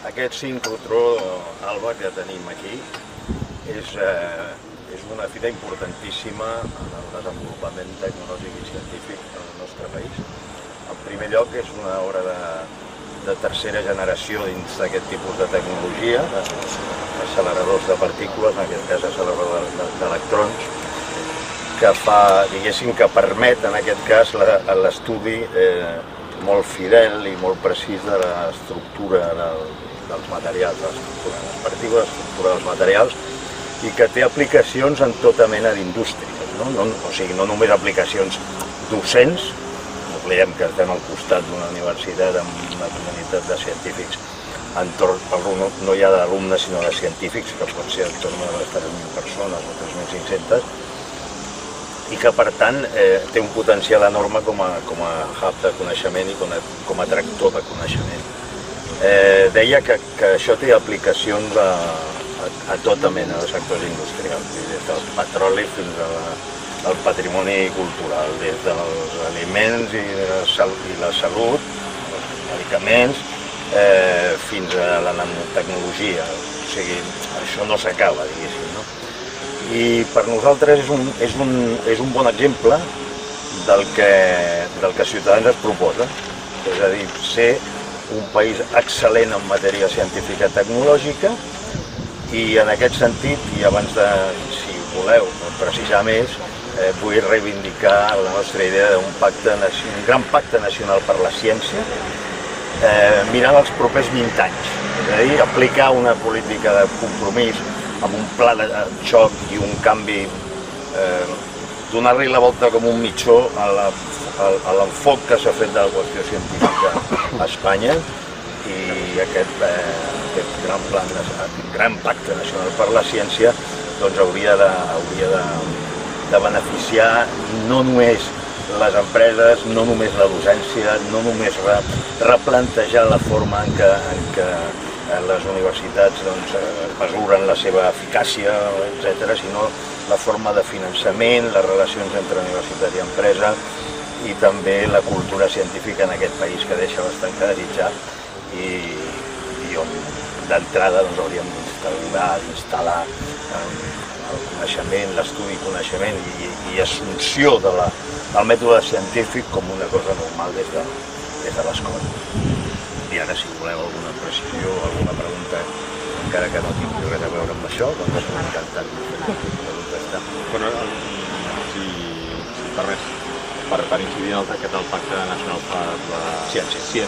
Aquest sincrotró, Alba, que tenim aquí, és una fita importantíssima en el desenvolupament tecnològic i científic del nostre país. En primer lloc, és una obra de tercera generació dins d'aquest tipus de tecnologia, acceleradors de partícules, en aquest cas acceleradors d'electrons, que que permet, en aquest cas, l'estudi molt fidel i molt precís de l'estructura dels materials, de l'estructura de les partícules, l'estructura dels materials, i que té aplicacions en tota mena d'indústries, o sigui, no només aplicacions docents. No oblidem que estem al costat d'una universitat amb una comunitat de científics, no hi ha d'alumnes sinó de científics, que pot ser entorn de les 3.000 persones o 3.500, i que per tant té un potencial enorme com a hub de coneixement i com a tractor de coneixement. Deia que això té aplicacions a tota mena de sectors industrials, des del petroli fins al patrimoni cultural, des dels aliments i la salut, els medicaments, fins a la nanotecnologia. O sigui, això no s'acaba, diguéssim. I per nosaltres és un bon exemple del que Ciutadans es proposa, és a dir, ser un país excel·lent en matèria científica i tecnològica, i en aquest sentit, i abans de, si voleu, precisar més, vull reivindicar la nostra idea d'un gran pacte nacional per la ciència, mirant els propers 20 anys, és a dir, aplicar una política de compromís amb un pla de xoc i un canvi, donar-li la volta com un mitjó a l'enfoc que s'ha fet de la qüestió científica a Espanya, i aquest gran pacte nacional per la ciència hauria de beneficiar no només les empreses, no només la docència, no només replantejar la forma en què les universitats mesuren la seva eficàcia, etc., sinó la forma de finançament, les relacions entre universitat i empresa, i també la cultura científica en aquest país, que deixa bastant que desitjar, i on d'entrada hauríem d'instal·lar el coneixement, l'estudi i coneixement i assumpció del mètode científic com una cosa normal des de l'escola. I ara, si voleu alguna precisió o alguna pregunta, encara que no tingui res a veure amb això, doncs encantat de contestar. Però, si permets, per incidir en el Pacte Nacional per la Ciència,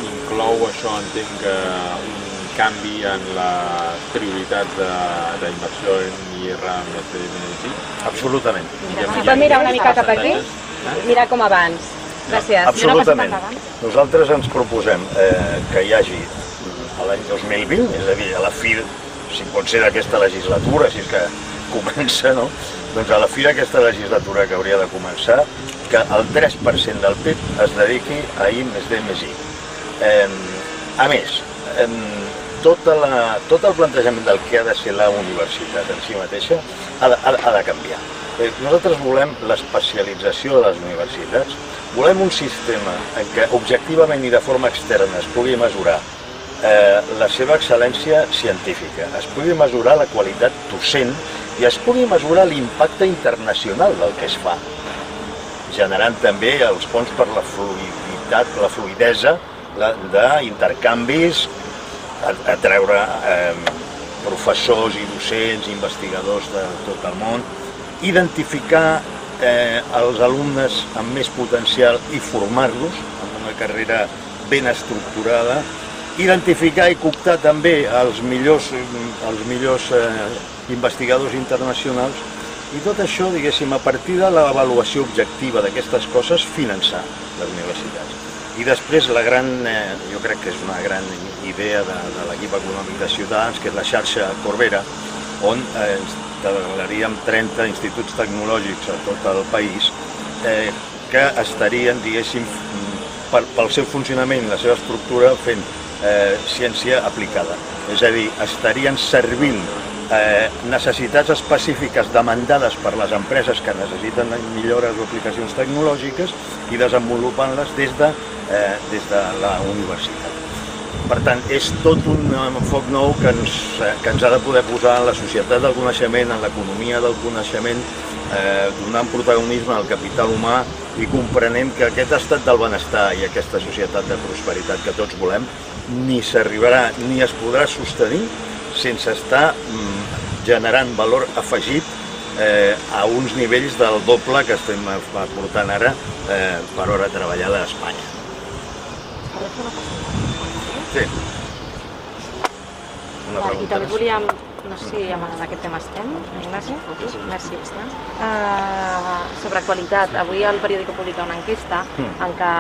inclou això, entenc, un canvi en les prioritats d'inversió en IR+D+I? Absolutament. Si pot mirar una mica cap aquí, mirar com abans. Gràcies. Absolutament. Nosaltres ens proposem que hi hagi l'any 2020, és a dir, a la fi, si pot ser d'aquesta legislatura, si és que comença, no? Doncs a la fi d'aquesta legislatura que hauria de començar, que el 3% del PIB es dediqui a I+D+I. A més, tot el plantejament del que ha de ser la universitat en si mateixa ha de canviar. Nosaltres volem l'especialització de les universitats, volem un sistema en què objectivament i de forma externa es pugui mesurar la seva excel·lència científica, es pugui mesurar la qualitat docent i es pugui mesurar l'impacte internacional del que es fa, generant també els ponts per la fluïditat, la fluïdesa d'intercanvis, atreure professors i docents, investigadors de tot el món, identificar els alumnes amb més potencial i formar-los en una carrera ben estructurada, identificar i cooptar també els millors investigadors internacionals, i tot això, diguéssim, a partir de l'avaluació objectiva d'aquestes coses, finançar les universitats. I després jo crec que és una gran idea de l'equip econòmic de Ciutadans, que és la xarxa Corbera, on instal·laríem 30 instituts tecnològics a tot el país que estarien, diguéssim, pel seu funcionament i la seva estructura fent ciència aplicada. És a dir, estarien servint necessitats específiques demandades per les empreses que necessiten millores o aplicacions tecnològiques i desenvolupant-les des de la universitat. Per tant, és tot un enfoc nou que ens ha de poder posar en la societat del coneixement, en l'economia del coneixement, donant protagonisme al capital humà i comprenent que aquest estat del benestar i aquesta societat de prosperitat que tots volem ni s'arribarà ni es podrà sostenir sense estar generant valor afegit a uns nivells del doble que estem portant ara per hora treballada a Espanya. Sí. I també volíem, no sé si en aquest tema estem, Ignasi? Merci. Sobre qualitat, avui el periòdico publica una enquesta en què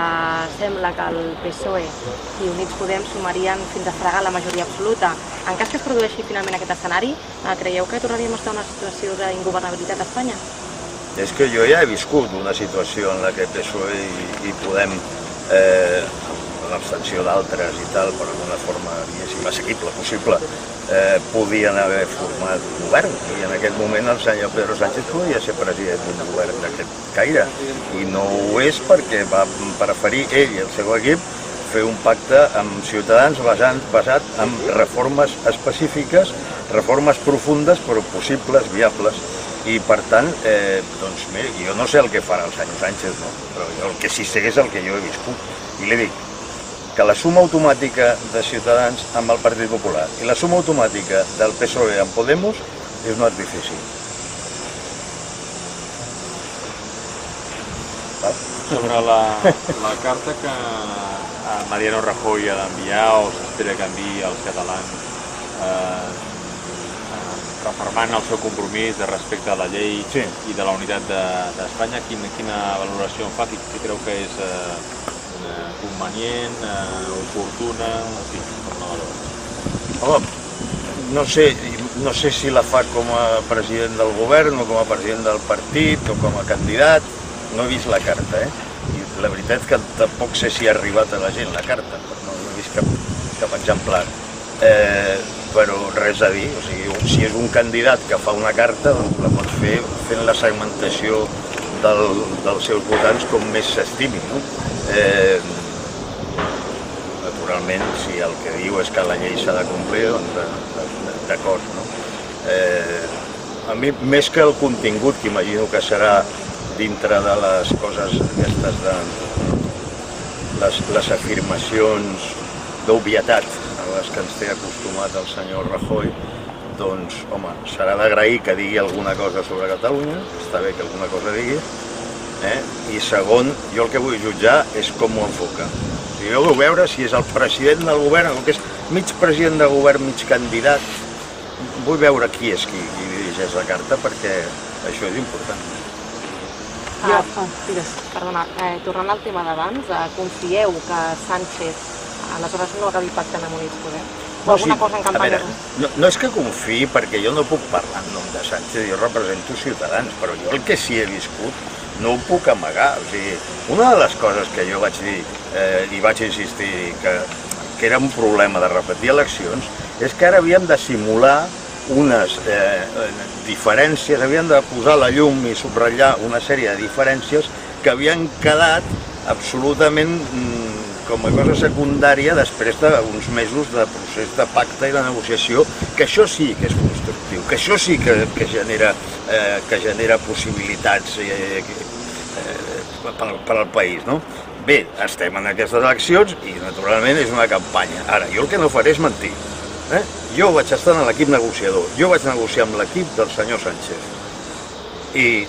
sembla que el PSOE i Units Podem sumarien fins a fregar la majoria absoluta. En cas que es produeixi finalment aquest escenari, creieu que tornaríem a estar en una situació d'ingovernabilitat a Espanya? És que jo ja he viscut una situació en la que PSOE i Podem, l'abstenció d'altres i tal, però d'una forma, diguéssim, assequible, possible, podien haver format govern. I en aquest moment el senyor Pedro Sánchez podia ser president d'un govern d'aquest caire. I no ho és perquè va preferir ell i el seu equip fer un pacte amb Ciutadans basat en reformes específiques, reformes profundes però possibles, viables. I per tant, doncs mira, jo no sé el que farà el senyor Sánchez, no? Però jo el que sí sé és el que jo he viscut. I li dic que la suma automàtica de Ciutadans amb el Partit Popular i la suma automàtica del PSOE amb Podemos és un artifici. Sobre la carta que Mariano Rajoy ha d'enviar o s'espera que enviï als catalans refermant el seu compromís de respecte a la llei i de la unitat d'Espanya, quina valoració en fa? Qui creu que és convenient, oportuna, en fi, com la valora? Home, no sé si la fa com a president del govern o com a president del partit o com a candidat, no he vist la carta, I la veritat és que tampoc sé si ha arribat a la gent la carta, no he vist cap exemplar. Però res a dir, o sigui, si és un candidat que fa una carta, doncs la pot fer fent la segmentació dels seus votants com més s'estimi, no? Naturalment, si el que diu és que la llei s'ha de complir, doncs d'acord, no? A mi, més que el contingut, que imagino que serà dintre de les coses aquestes de les afirmacions d'obvietat a les que ens té acostumat el senyor Rajoy, doncs, home, serà d'agrair que digui alguna cosa sobre Catalunya, està bé que alguna cosa digui, i segon, jo el que vull jutjar és com ho enfoca. Jo vull veure si és el president del govern, o que és mig president de govern, mig candidat, vull veure qui és qui dirigeix la carta, perquè això és important. Perdona, tornant al tema d'abans, confieu que Sánchez aleshores no acabi pactant amb Units Podem? O alguna cosa en campanya? No és que confiï, perquè jo no puc parlar en nom de Sánchez, jo represento Ciutadans, però jo el que sí he viscut no ho puc amagar. O sigui, una de les coses que jo vaig dir i vaig insistir que era un problema de repetir eleccions és que ara havíem de simular unes diferències, havíem de posar la llum i subratllar una sèrie de diferències que havien quedat absolutament com a cosa secundària després d'uns mesos de procés de pacte i de negociació, que això sí que és constructiu, que això sí que genera possibilitats per al país, no? Bé, estem en aquestes eleccions i naturalment és una campanya. Ara, jo el que no faré és mentir. Jo vaig estar en l'equip negociador, jo vaig negociar amb l'equip del senyor Sánchez i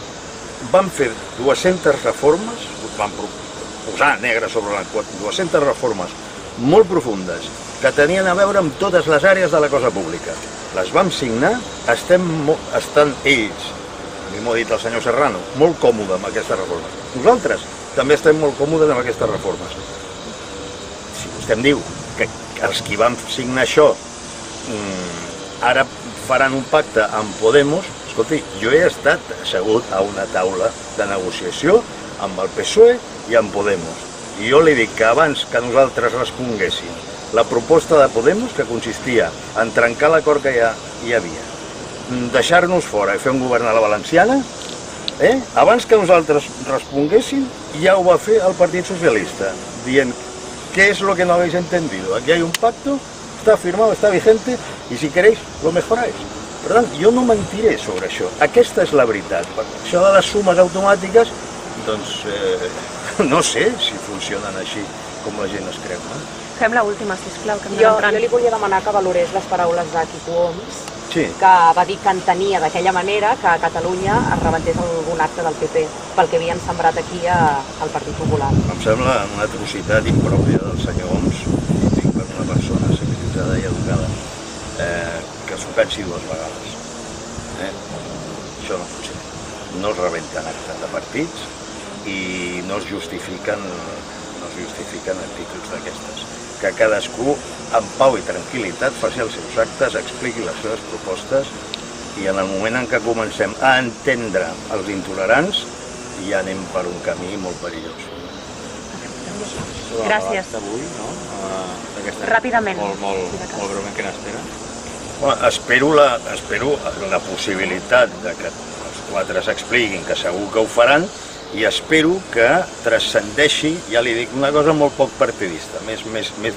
vam fer 200 reformes, vam posar negre sobre la 200 reformes molt profundes que tenien a veure amb totes les àrees de la cosa pública. Les vam signar, estan ells, a mi m'ho ha dit el senyor Serrano, molt còmode amb aquestes reformes. Nosaltres també estem molt còmodes amb aquestes reformes. Si vostè em diu que els qui van signar això ara faran un pacte amb Podemos, escolti, jo he estat assegut a una taula de negociació amb el PSOE i amb Podemos. I jo li dic que abans que nosaltres responguéssim la proposta de Podemos, que consistia en trencar l'acord que ja hi havia, deixar-nos fora i fer un govern a la valenciana, abans que nosaltres responguéssim, ja ho va fer el Partit Socialista, dient ¿Qué es lo que no habéis entendido? Aquí hay un pacto, está firmado, está vigente, y si queréis, lo mejoráis. Per tant, jo no mentiré sobre això. Aquesta és la veritat. Això de les sumes automàtiques, doncs, no sé si funcionen així com la gent es creu. No? Fem l'última, sisplau, que em Jo li volia demanar que valorés les paraules de Quico Homs, Sí. que va dir que entenia d'aquella manera que a Catalunya es rebentés algun acte del PP pel que havien sembrat aquí al Partit Popular. Em sembla una atrocitat impròpia del senyor Homs, dic per una persona civilitzada i educada, que s'ho pensi dues vegades. Això no funciona. No es rebenten actes de partits i no es justifiquen actituds d'aquestes. Que cadascú, en pau i tranquil·litat, faci els seus actes, expliqui les seves propostes i en el moment en què comencem a entendre els intolerants ja anem per un camí molt perillós. Gràcies. Avui, no? Ràpidament. Molt breument, què n'espera? Espero la possibilitat de que els quatre s'expliquin, que segur que ho faran, i espero que transcendeixi, ja li dic, una cosa molt poc partidista, més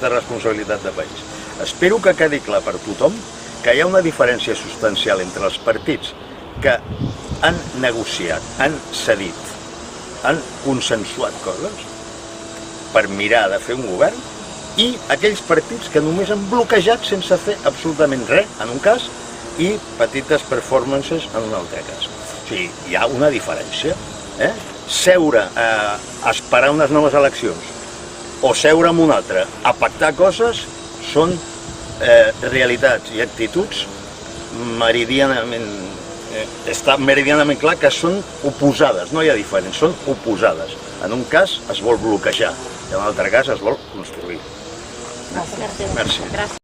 de responsabilitat de país. Espero que quedi clar per tothom que hi ha una diferència substancial entre els partits que han negociat, han cedit, han consensuat coses per mirar de fer un govern i aquells partits que només han bloquejat sense fer absolutament res en un cas i petites performances en un altre cas. O sigui, hi ha una diferència. Seure a esperar unes noves eleccions o seure amb un altre a pactar coses són realitats i actituds està meridianament clar que són oposades, no hi ha diferents, són oposades. En un cas es vol bloquejar i en l'altre cas es vol construir. Gràcies. Merci.